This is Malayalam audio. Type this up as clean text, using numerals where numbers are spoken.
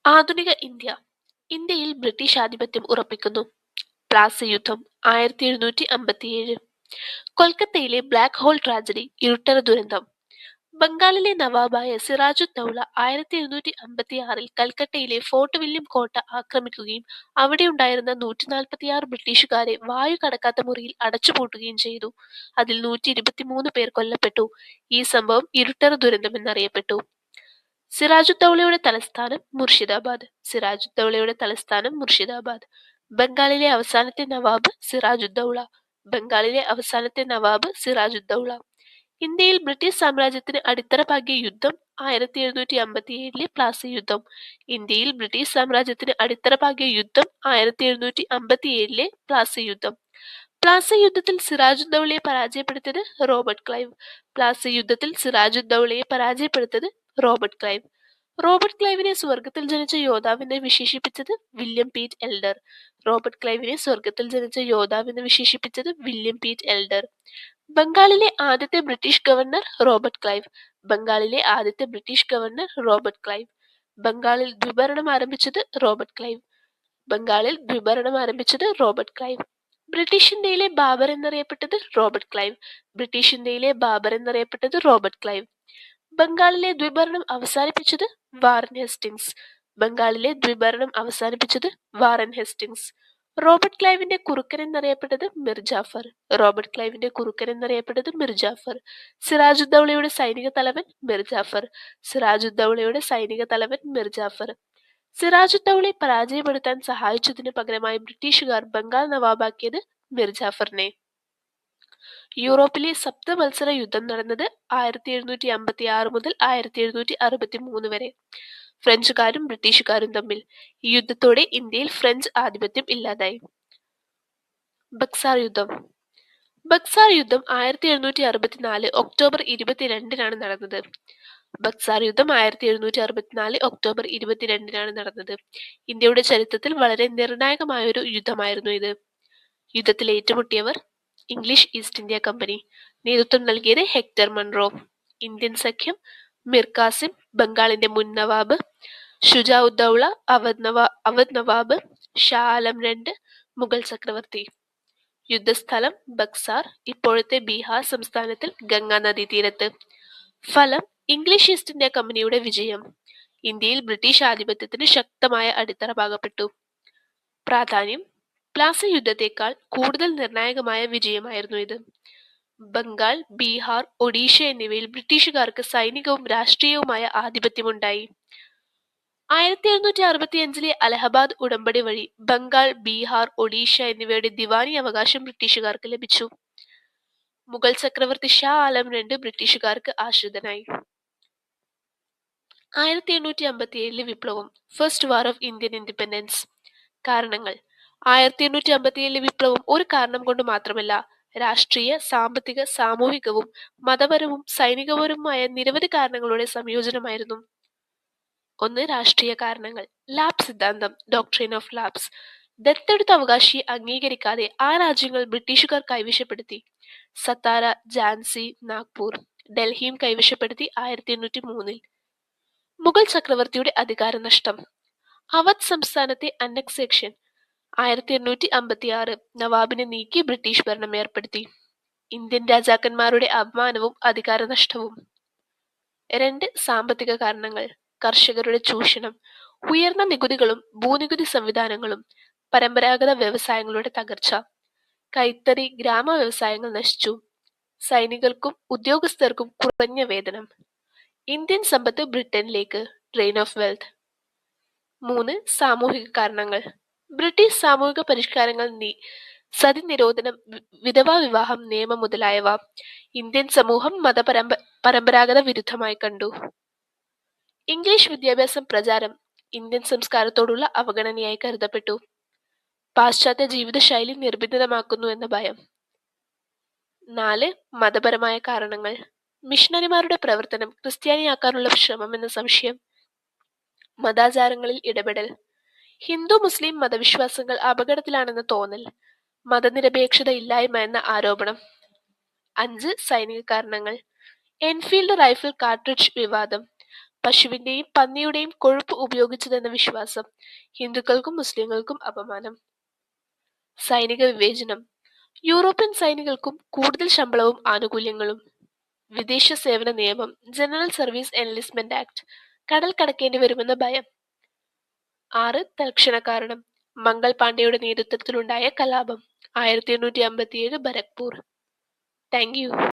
ആധുനിക ഇന്ത്യയിൽ ബ്രിട്ടീഷ് ആധിപത്യം ഉറപ്പിക്കുന്നു. പ്ലാസി യുദ്ധം 1757. കൊൽക്കത്തയിലെ ബ്ലാക്ക് ഹോൾ ട്രാജഡി, ഇരുട്ടറ ദുരന്തം. ബംഗാളിലെ നവാബായ സിറാജുദ്ദൗള 1756 കൽക്കട്ടയിലെ ഫോർട്ട് വില്യം കോട്ട ആക്രമിക്കുകയും അവിടെയുണ്ടായിരുന്ന 146 ബ്രിട്ടീഷുകാരെ വായു കടക്കാത്ത മുറിയിൽ അടച്ചുപൂട്ടുകയും ചെയ്തു. അതിൽ 123 പേർ കൊല്ലപ്പെട്ടു. ഈ സംഭവം ഇരുട്ടറ ദുരന്തം എന്നറിയപ്പെട്ടു. സിറാജുദ്ദൗളയുടെ തലസ്ഥാനം മുർഷിദാബാദ്. ബംഗാളിലെ അവസാനത്തെ നവാബ് സിറാജുദ്ദൗള. ഇന്ത്യയിൽ ബ്രിട്ടീഷ് സാമ്രാജ്യത്തിന് അടിത്തറ പാകിയ യുദ്ധം 1757 പ്ലാസി യുദ്ധം. 1757 പ്ലാസി യുദ്ധം. പ്ലാസി യുദ്ധത്തിൽ സിറാജുദ്ദൗളയെ പരാജയപ്പെടുത്തിയത് റോബർട്ട് ക്ലൈവ്. റോബർട്ട് ക്ലൈവിനെ സ്വർഗത്തിൽ ജനിച്ച യോദ്ധാവെന്ന് വിശേഷിപ്പിച്ചത് വില്യം പീറ്റ് എൽഡർ. ബംഗാളിലെ ആദ്യത്തെ ബ്രിട്ടീഷ് ഗവർണർ റോബർട്ട് ക്ലൈവ്. ബംഗാളിൽ ദ്വിഭരണം ആരംഭിച്ചത് റോബർട്ട് ക്ലൈവ്. ബ്രിട്ടീഷ് ഇന്ത്യയിലെ ബാബർ എന്നറിയപ്പെട്ടത് റോബർട്ട് ക്ലൈവ്. ബംഗാളിലെ ദ്വിഭരണം അവസാനിപ്പിച്ചത് വാറൻ ഹേസ്റ്റിങ്സ്. റോബർട്ട് ക്ലൈവിന്റെ കുറുക്കൻ എന്നറിയപ്പെട്ടത് മിർ ജാഫർ. സിറാജുദ്ദൗളയുടെ സൈനിക തലവൻ മിർ ജാഫർ. സിറാജുദ്ദൗളയെ പരാജയപ്പെടുത്താൻ സഹായിച്ചതിനു പകരമായി ബ്രിട്ടീഷുകാർ ബംഗാൾ നവാബാക്കിയത് മിർ ജാഫറിനെ. യൂറോപ്പിലെ സപ്തവത്സര യുദ്ധം നടന്നത് 1756 മുതൽ 1763 വരെ. ഫ്രഞ്ചുകാരും ബ്രിട്ടീഷുകാരും തമ്മിൽ. ഈ യുദ്ധത്തോടെ ഇന്ത്യയിൽ ഫ്രഞ്ച് ആധിപത്യം ഇല്ലാതായി. ബക്സാർ യുദ്ധം 1764 ഒക്ടോബർ 22 നടന്നത്. ഇന്ത്യയുടെ ചരിത്രത്തിൽ വളരെ നിർണായകമായൊരു യുദ്ധമായിരുന്നു ഇത്. യുദ്ധത്തിൽ ഏറ്റുമുട്ടിയവർ ഇംഗ്ലീഷ് ഈസ്റ്റ് ഇന്ത്യ കമ്പനി. നേതൃത്വം നൽകിയത് ഹെക്ടർ മൺറോ. ഇന്ത്യൻ സഖ്യം: മിർ കാസിം, ബംഗാളിന്റെ മുൻ നവാബ്; ഷുജാഉദ്ദൗള, അവധ് നവാബ്; ഷാ ആലം II, മുഗൾ ചക്രവർത്തി. യുദ്ധസ്ഥലം: ബക്സാർ, ഇപ്പോഴത്തെ ബീഹാർ സംസ്ഥാനത്തിൽ ഗംഗാ നദീതീരത്ത്. ഫലം: ഇംഗ്ലീഷ് ഈസ്റ്റ് ഇന്ത്യ കമ്പനിയുടെ വിജയം. ഇന്ത്യയിൽ ബ്രിട്ടീഷ് ആധിപത്യത്തിന് ശക്തമായ അടിത്തറ പാകപ്പെട്ടു. പ്രാധാന്യം: പ്ലാസി യുദ്ധത്തേക്കാൾ കൂടുതൽ നിർണായകമായ വിജയമായിരുന്നു ഇത്. ബംഗാൾ, ബീഹാർ, ഒഡീഷ എന്നിവയിൽ ബ്രിട്ടീഷുകാർക്ക് സൈനികവും രാഷ്ട്രീയവുമായ ആധിപത്യമുണ്ടായി. 1765 അലഹബാദ് ഉടമ്പടി വഴി ബംഗാൾ, ബീഹാർ, ഒഡീഷ എന്നിവയുടെ ദിവാനി അവകാശം ബ്രിട്ടീഷുകാർക്ക് ലഭിച്ചു. മുഗൾ ചക്രവർത്തി ഷാ ആലം II ബ്രിട്ടീഷുകാർക്ക് ആശ്രിതനായി. 1857 വിപ്ലവം, first war of Indian independence. കാരണങ്ങൾ: 1857 വിപ്ലവം ഒരു കാരണം കൊണ്ട് മാത്രമല്ല, രാഷ്ട്രീയ, സാമ്പത്തിക, സാമൂഹികവും മതപരവും സൈനികപരവുമായ നിരവധി കാരണങ്ങളുടെ സംയോജനമായിരുന്നു. 1. രാഷ്ട്രീയ കാരണങ്ങൾ. ലാപ്സ് സിദ്ധാന്തം, ഡോക്ട്രിൻ ഓഫ് ലാപ്സ്. ദത്തെടുത്ത അവകാശിയെ അംഗീകരിക്കാതെ ആ രാജ്യങ്ങൾ ബ്രിട്ടീഷുകാർ കൈവശപ്പെടുത്തി. സത്താര, ഝാൻസി, നാഗ്പൂർ, ഡൽഹിയും കൈവശപ്പെടുത്തി 1803. മുഗൾ ചക്രവർത്തിയുടെ അധികാരനഷ്ടം. അവധ് സംസ്ഥാനത്തെ അന്നക്സേഷൻ 1856. നവാബിനെ നീക്കി ബ്രിട്ടീഷ് ഭരണം ഏർപ്പെടുത്തി. ഇന്ത്യൻ രാജാക്കന്മാരുടെ അപമാനവും അധികാരനഷ്ടവും. 2. സാമ്പത്തിക കാരണങ്ങൾ. കർഷകരുടെ ചൂഷണം, ഉയർന്ന നികുതികളും ഭൂനികുതി സംവിധാനങ്ങളും, പരമ്പരാഗത വ്യവസായങ്ങളുടെ തകർച്ച, കൈത്തറി, ഗ്രാമ വ്യവസായങ്ങൾ നശിച്ചു, സൈനികർക്കും ഉദ്യോഗസ്ഥർക്കും കുറഞ്ഞ വേതനം, ഇന്ത്യൻ സമ്പത്ത് ബ്രിട്ടനിലേക്ക്, ഡ്രെയിൻ ഓഫ് വെൽത്ത്. 3. സാമൂഹിക കാരണങ്ങൾ. ബ്രിട്ടീഷ് സാമൂഹിക പരിഷ്കാരങ്ങൾ, സതി നിരോധനം, വിധവാ വിവാഹം നിയമം മുതലായവ ഇന്ത്യൻ സമൂഹം പരമ്പരാഗത വിരുദ്ധമായി കണ്ടു. ഇംഗ്ലീഷ് വിദ്യാഭ്യാസം പ്രചാരം ഇന്ത്യൻ സംസ്കാരത്തോടുള്ള അവഗണനയായി കരുതപ്പെട്ടു. പാശ്ചാത്യ ജീവിതശൈലി നിർബന്ധിതമാക്കുന്നു എന്ന ഭയം. 4. മതപരമായ കാരണങ്ങൾ. മിഷണറിമാരുടെ പ്രവർത്തനം ക്രിസ്ത്യാനിയാക്കാനുള്ള ശ്രമമെന്ന സംശയം. മതാചാരങ്ങളിൽ ഇടപെടൽ. ഹിന്ദു മുസ്ലിം മതവിശ്വാസങ്ങൾ അപകടത്തിലാണെന്ന തോന്നൽ. മതനിരപേക്ഷത ഇല്ലായ്മ എന്ന ആരോപണം. 5. സൈനിക കാരണങ്ങൾ. എൻഫീൽഡ് റൈഫിൾ കാർട്രിഡ്ജ് വിവാദം. പശുവിന്റെയും പന്നിയുടെയും കൊഴുപ്പ് ഉപയോഗിച്ചതെന്ന വിശ്വാസം. ഹിന്ദുക്കൾക്കും മുസ്ലിങ്ങൾക്കും അപമാനം. സൈനിക വിവേചനം. യൂറോപ്യൻ സൈനികർക്കും കൂടുതൽ ശമ്പളവും ആനുകൂല്യങ്ങളും. വിദേശ സേവന നിയമം. General service enlistment act. കടൽ കടക്കേണ്ടി വരുമെന്ന ഭയം. 6. തൽക്ഷണ കാരണം. മംഗൾ പാണ്ഡെയുടെ നേതൃത്വത്തിലുണ്ടായ കലാപം. 1857 ബരക്പൂർ. Thank you.